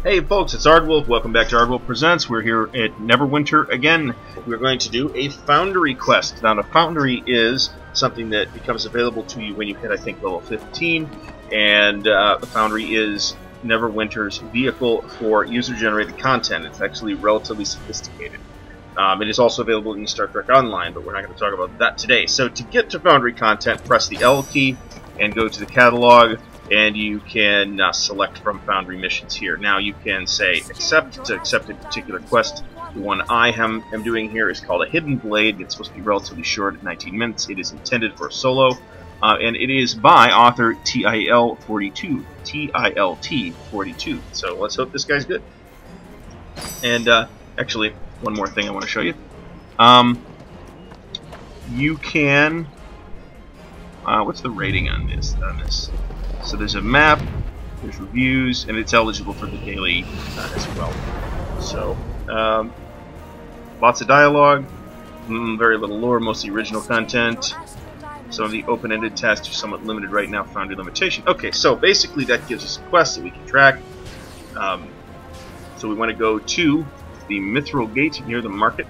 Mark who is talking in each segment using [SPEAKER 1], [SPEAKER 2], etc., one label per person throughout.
[SPEAKER 1] Hey folks, it's Ardwulf. Welcome back to Ardwulf Presents. We're here at Neverwinter again. We're going to do a Foundry quest. Now, the Foundry is something that becomes available to you when you hit, I think, level 15. And the Foundry is Neverwinter's vehicle for user-generated content. It's actually relatively sophisticated. It is also available in Star Trek Online, but we're not going to talk about that today. So to get to Foundry content, press the L key and go to the catalog. And you can select from Foundry missions here. Now you can say accept to accept a particular quest. The one I am doing here is called a Hidden Blade. It's supposed to be relatively short at 19 minutes. It is intended for a solo. And it is by author TIL42. TILT42. So let's hope this guy's good. And actually, one more thing I want to show you. You can... what's the rating on this? So there's a map, there's reviews, and it's eligible for the daily as well. So, lots of dialogue, very little lore, mostly original content. Some of the open-ended tasks are somewhat limited right now, Foundry limitation. Okay, so basically that gives us a quest that we can track. So we want to go to the Mithril Gate near the market.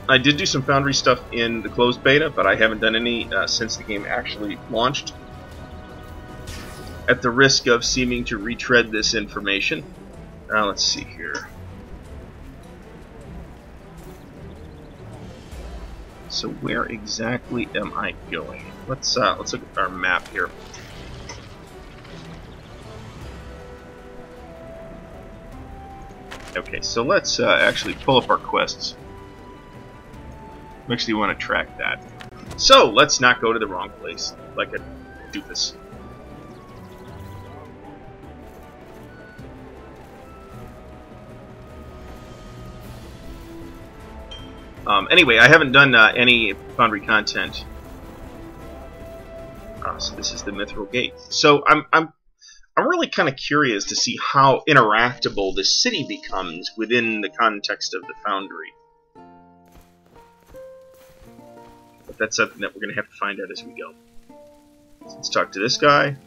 [SPEAKER 1] I did do some Foundry stuff in the closed beta, but I haven't done any since the game actually launched. At the risk of seeming to retread this information, let's see here. So where exactly am I going? Let's look at our map here. Okay, so let's actually pull up our quests. Actually want to track that. So, let's not go to the wrong place, like a doofus. Anyway, I haven't done any Foundry content. So this is the Mithril Gate. So I'm really kind of curious to see how interactable the city becomes within the context of the Foundry. But that's something that we're going to have to find out as we go. So let's talk to this guy.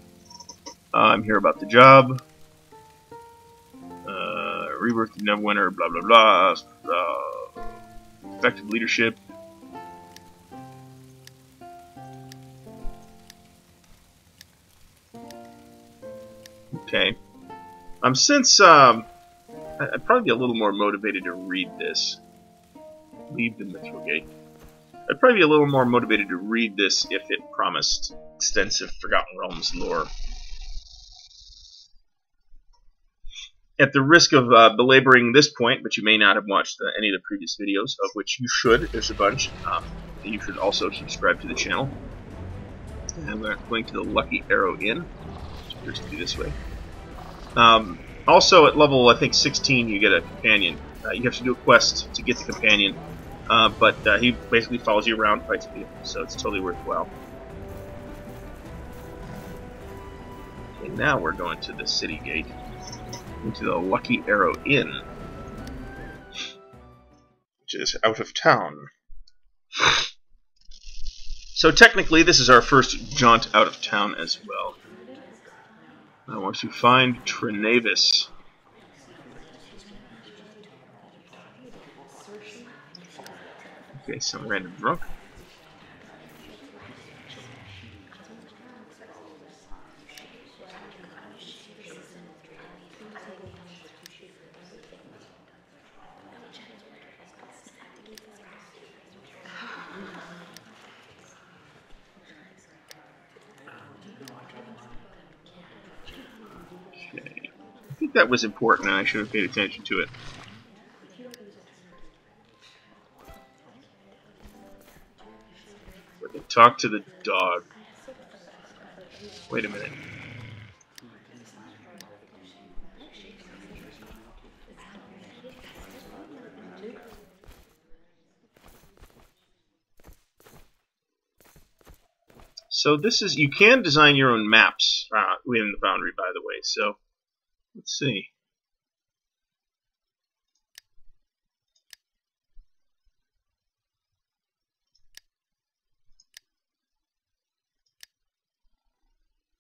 [SPEAKER 1] I'm here about the job. Rebirth of Neverwinter, blah blah blah. Effective leadership. Okay. Since I'd probably be a little more motivated to read this. Leave the Mithril Gate. I'd probably be a little more motivated to read this if it promised extensive Forgotten Realms lore. At the risk of belaboring this point, but you may not have watched any of the previous videos, of which you should, there's a bunch. You should also subscribe to the channel. And we're going to the Lucky Arrow Inn, which appears to be this way. Also, at level, I think, 16, you get a companion. You have to do a quest to get the companion. But he basically follows you around, fights with you, so it's totally worthwhile. Okay, now we're going to the city gate, into the Lucky Arrow Inn, which is out of town. So technically, this is our first jaunt out of town as well. I want to find Trenavis. Okay, some random drunk. Okay. I think that was important and I should have paid attention to it. Talk to the dog. Wait a minute. So this is, you can design your own maps within the Foundry, by the way. So let's see.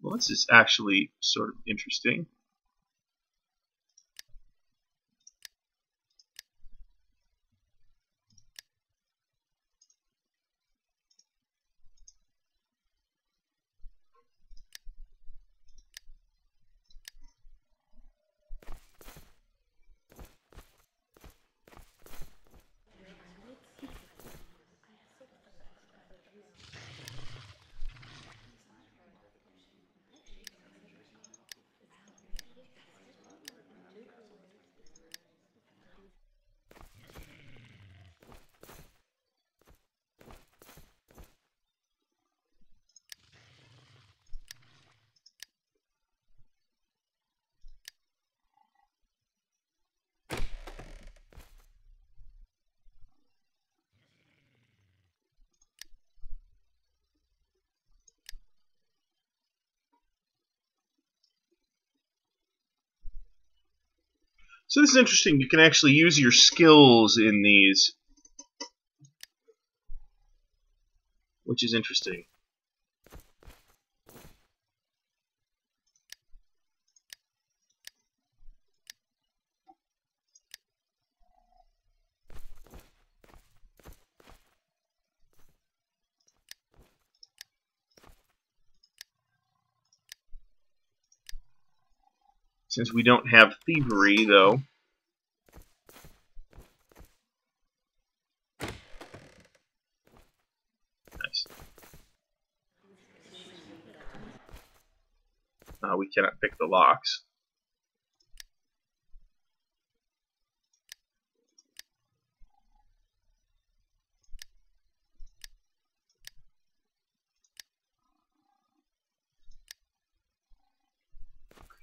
[SPEAKER 1] Well, this is actually sort of interesting. So this is interesting. You can actually use your skills in these, which is interesting. Since we don't have thievery, though. Nice. We cannot pick the locks.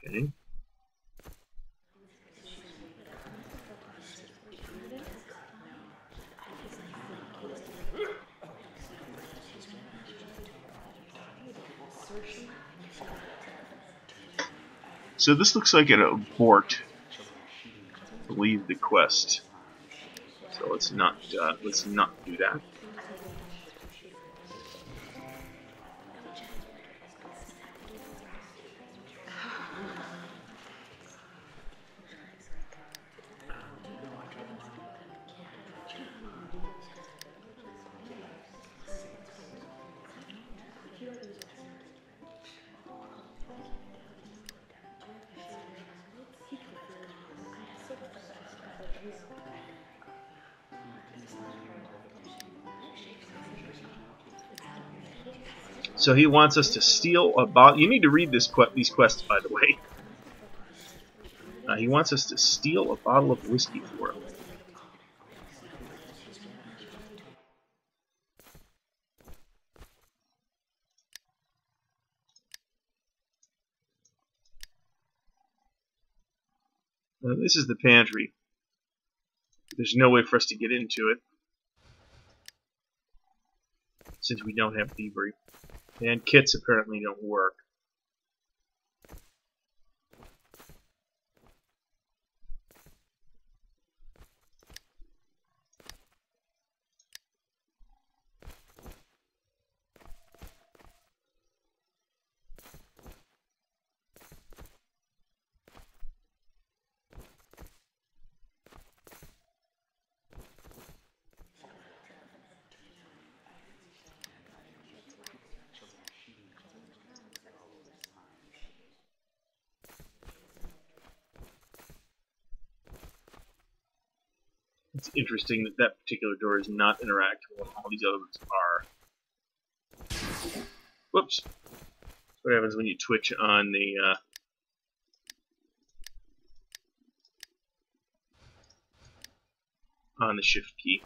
[SPEAKER 1] Okay. So this looks like an abort. Leave the quest. So let's not do that. So he wants us to steal a bottle. You need to read these quests, by the way. He wants us to steal a bottle of whiskey for him. This is the pantry. There's no way for us to get into it, since we don't have thievery. And kits apparently don't work. It's interesting that that particular door is not interactable and all these other ones are. Whoops. What happens when you twitch on the shift key?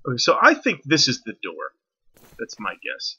[SPEAKER 1] Okay, so I think this is the door. That's my guess.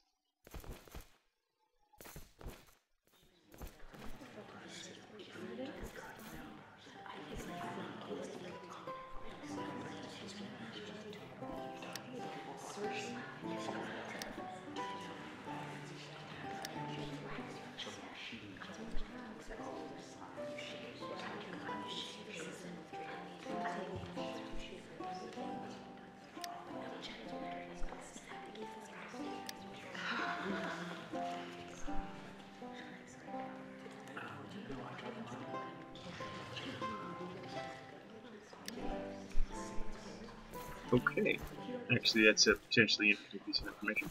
[SPEAKER 1] Okay. Actually, that's a potentially interesting piece of information.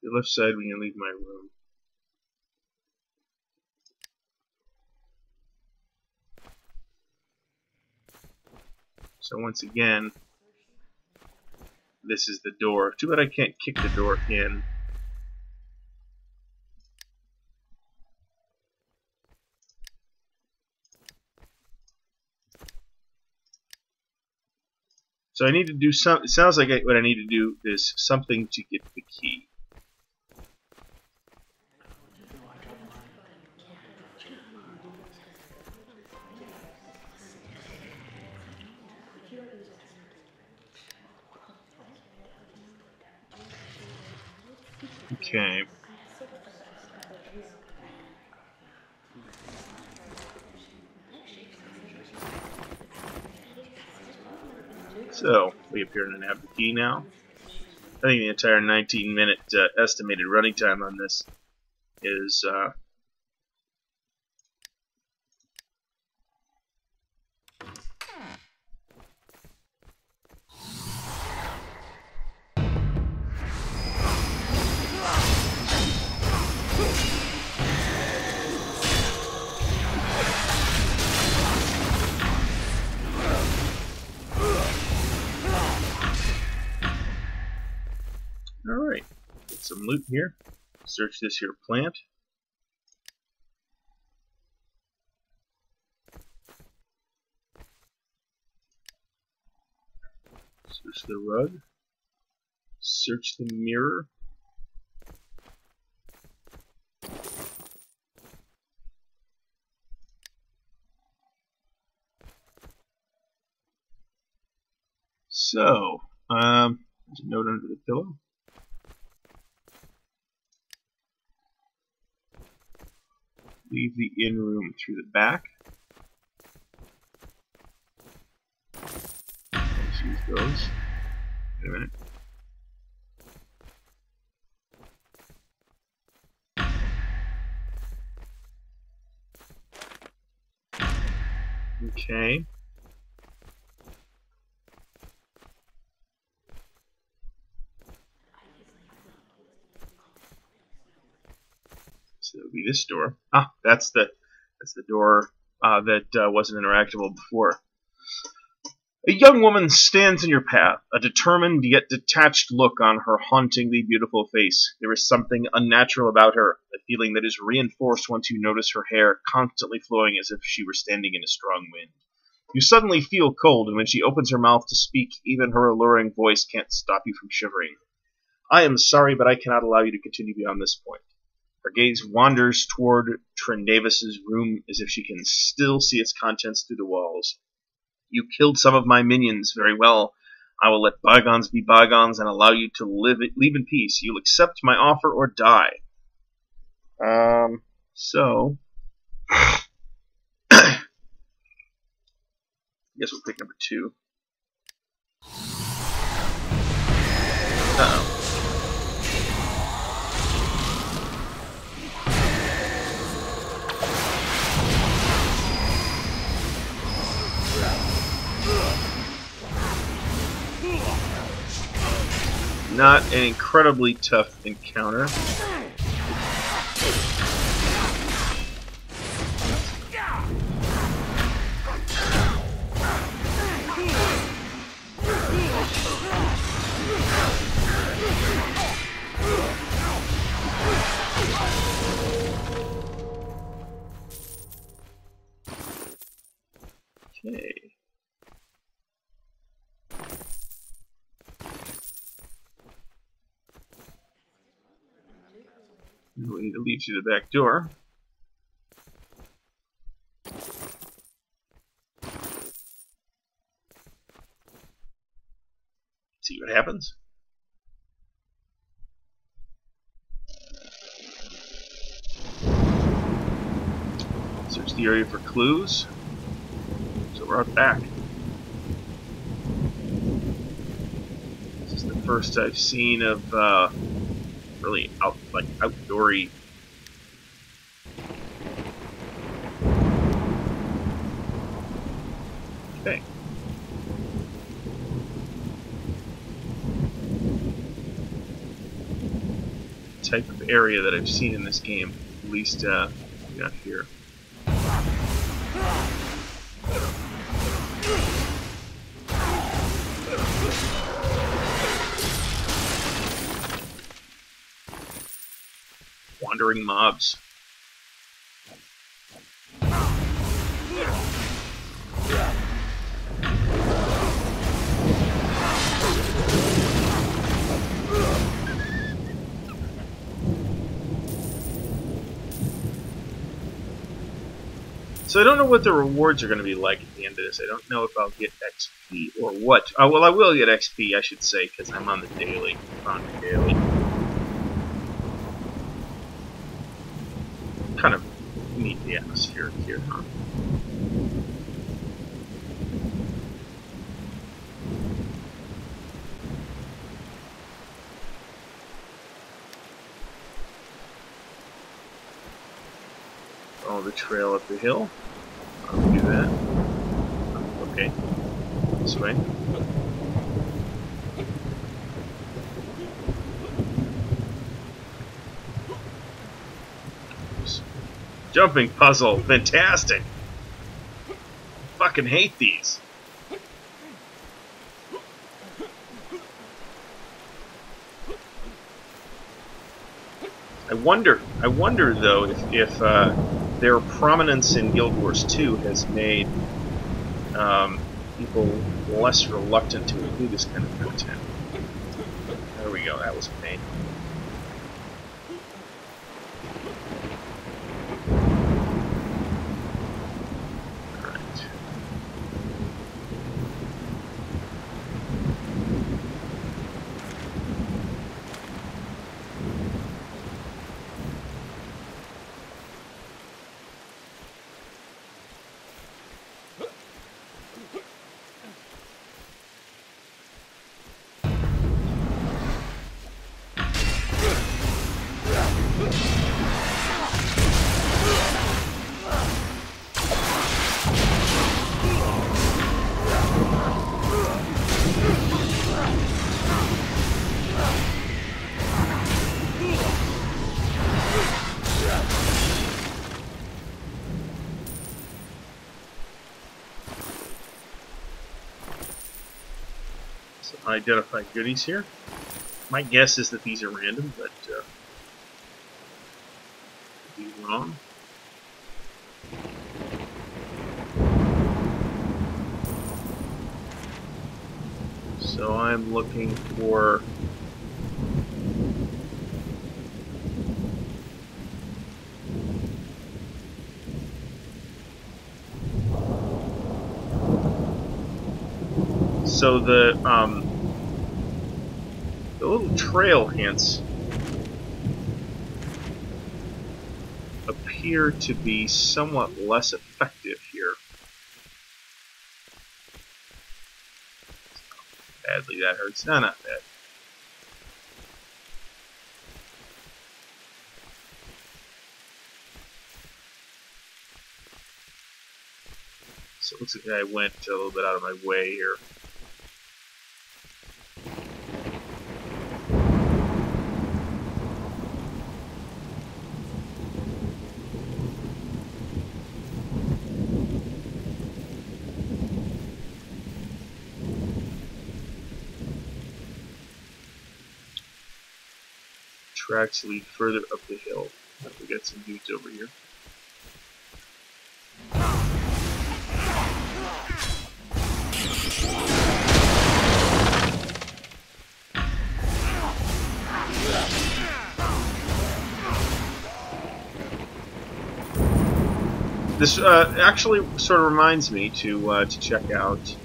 [SPEAKER 1] The left side when you leave my room. So once again, this is the door. Too bad I can't kick the door in. So I need to do some. It sounds like what I need to do is something to get the key. Okay. So we appear to have the key now. I think the entire 19-minute estimated running time on this is alright. Get some loot here. Search this here plant. Search the rug. Search the mirror. So, there's a note under the pillow. Leave the inn room through the back. Let's use those. Wait a minute. Okay. So it would be this door. Ah, that's the door that wasn't interactable before. A young woman stands in your path, a determined yet detached look on her hauntingly beautiful face. There is something unnatural about her, a feeling that is reinforced once you notice her hair constantly flowing as if she were standing in a strong wind. You suddenly feel cold, and when she opens her mouth to speak, even her alluring voice can't stop you from shivering. I am sorry, but I cannot allow you to continue beyond this point. Her gaze wanders toward Trendavis's room as if she can still see its contents through the walls. You killed some of my minions. Very well. I will let bygones be bygones and allow you to leave in peace. You'll accept my offer or die. So... I guess we'll pick number 2. Uh-oh. Not an incredibly tough encounter. Okay. We need to leave through the back door. See what happens. Search the area for clues. So we're out back. This is first I've seen of really outdoory. Okay. Type of area that I've seen in this game, at least got here. Wandering mobs. So I don't know what the rewards are going to be like at the end of this. I don't know if I'll get XP or what. Well, I will get XP, I should say, because I'm on the daily, Foundry daily. Kind of neat, the atmosphere here, huh? Follow the trail up the hill. I'll do that. Okay. This way. Jumping puzzle. Fantastic. Fucking hate these. I wonder though if their prominence in Guild Wars 2 has made people less reluctant to include this kind of content. There we go, that was a pain. Alright. Unidentified goodies here. My guess is that these are random, but could be wrong. So I'm looking for the little trail hints appear to be somewhat less effective here. Badly that hurts. No, not bad. So it looks like I went a little bit out of my way here. Tracks lead further up the hill. We got some dudes over here. This actually sort of reminds me to check out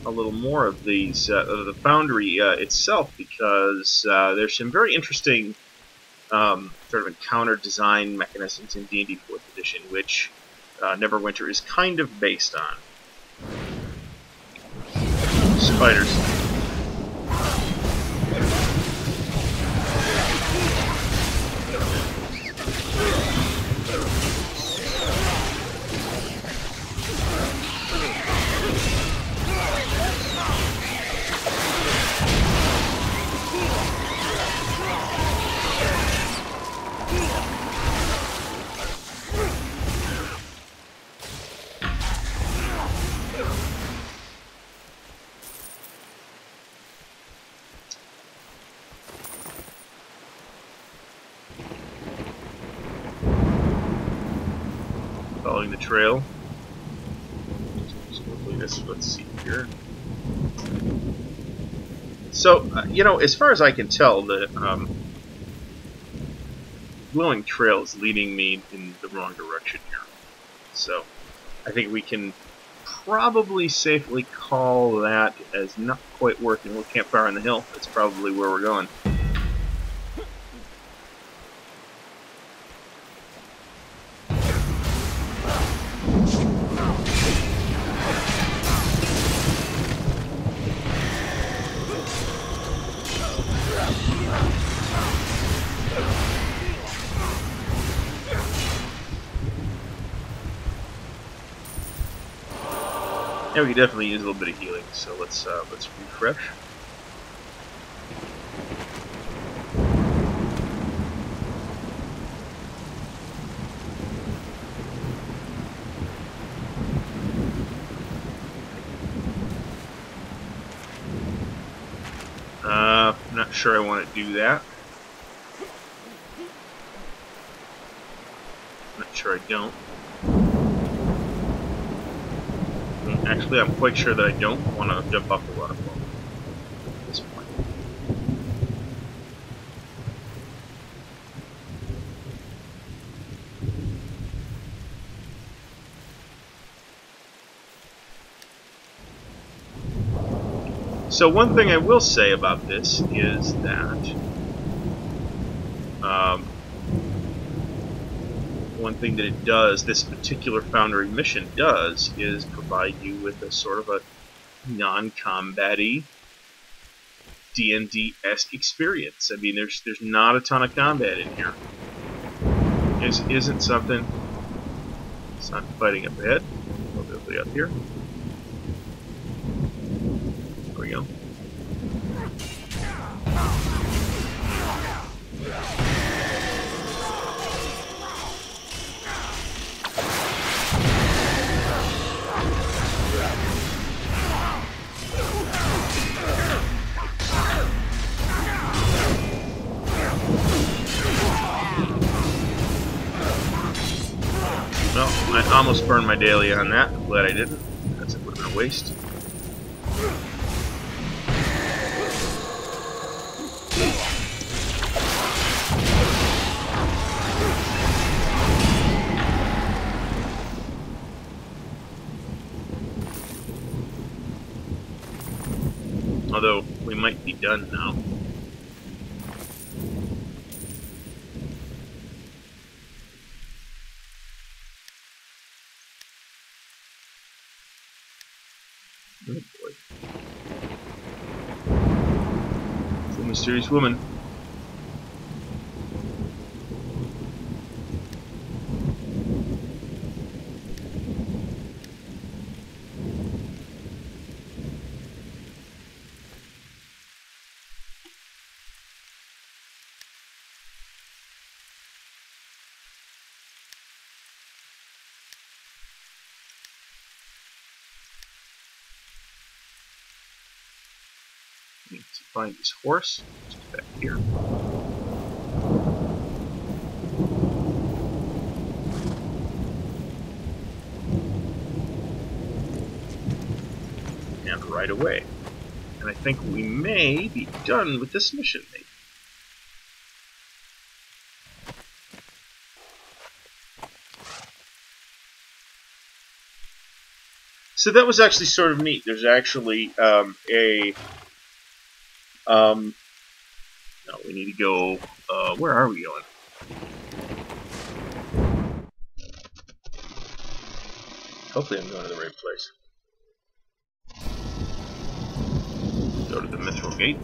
[SPEAKER 1] a little more of these of the Foundry itself, because there's some very interesting sort of encounter design mechanisms in D&D 4th Edition, which Neverwinter is kind of based on. Spiders. Following the trail. Let's see here. So, you know, as far as I can tell, the glowing trail is leading me in the wrong direction here. So, I think we can probably safely call that as not quite working. We'll campfire on the hill. That's probably where we're going. Yeah, we could definitely use a little bit of healing, so let's refresh. Not sure I want to do that. Not sure I don't. Actually, I'm quite sure that I don't want to jump off the waterfall at this point. So one thing I will say about this is that one thing that it does, this particular Foundry mission does, is provide you with a sort of a non-combat-y D&D-esque experience. I mean, there's not a ton of combat in here. This isn't something. It's not fighting up ahead. A little bit up here. There we go. Well, I almost burned my daily on that. I'm glad I didn't. That's it would have been a waste. Although, we might be done now. Oh boy. It's a mysterious woman. Need to find this horse. Just back here. And right away. And I think we may be done with this mission, maybe. So that was actually sort of neat. There's actually no, we need to go, where are we going? Hopefully I'm going to the right place. Go to the Mithril Gate.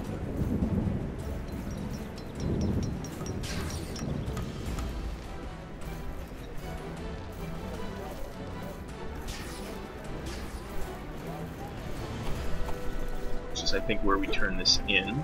[SPEAKER 1] Which is, I think, where we turn this in.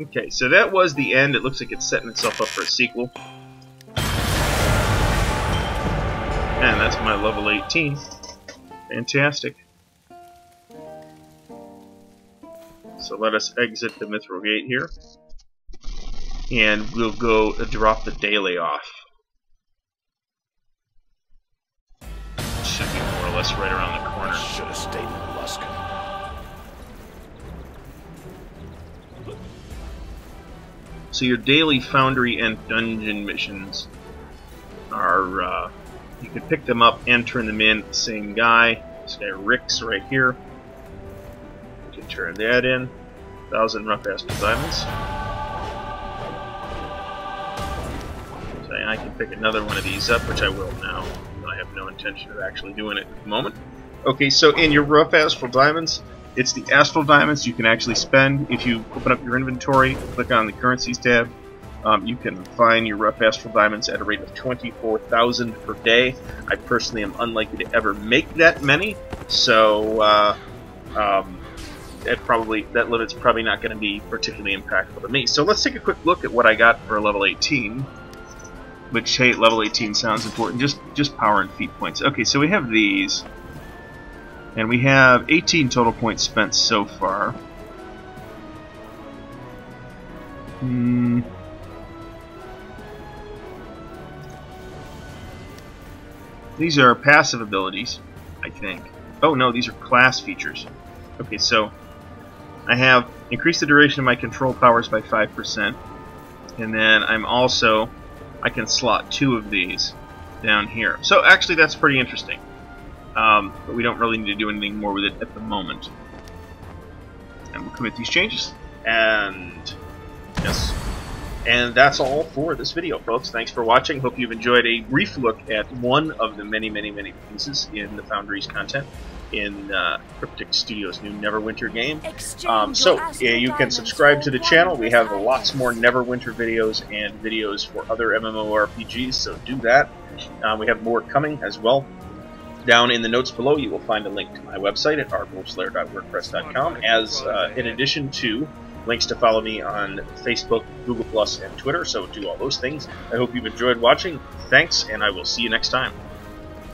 [SPEAKER 1] Okay, so that was the end. It looks like it's setting itself up for a sequel. And that's my level 18. Fantastic. So let us exit the Mithril Gate here. And we'll go drop the daily off. Should be more or less right around the corner.
[SPEAKER 2] Should have stayed in Lusk.
[SPEAKER 1] So your daily Foundry and dungeon missions are, you can pick them up and turn them in. Same guy. This guy Rick's right here. You can turn that in. 1,000 rough aspen diamonds. So I can pick another one of these up, which I will now. I have no intention of actually doing it at the moment. Okay, so in your rough astral diamonds, it's the astral diamonds you can actually spend. If you open up your inventory, click on the currencies tab, you can find your rough astral diamonds at a rate of 24,000 per day. I personally am unlikely to ever make that many, so that limit's probably not going to be particularly impactful to me. So let's take a quick look at what I got for level 18. Which, hey, level 18 sounds important. Just power and feat points. Okay, so we have these. And we have 18 total points spent so far. These are passive abilities, I think. Oh no, these are class features. Okay, so I have increased the duration of my control powers by 5%. And then I can slot 2 of these down here. So actually that's pretty interesting. But we don't really need to do anything more with it at the moment. And we'll commit these changes. And yes. And that's all for this video, folks. Thanks for watching. Hope you've enjoyed a brief look at one of the many, many, many pieces in the Foundry's content in Cryptic Studios' new Neverwinter game. You can subscribe to the channel. We have lots more Neverwinter videos and videos for other MMORPGs, so do that. We have more coming as well. Down in the notes below, you will find a link to my website at ardwulfslair.wordpress.com, as in addition to links to follow me on Facebook, Google+, and Twitter, so do all those things. I hope you've enjoyed watching. Thanks, and I will see you next time.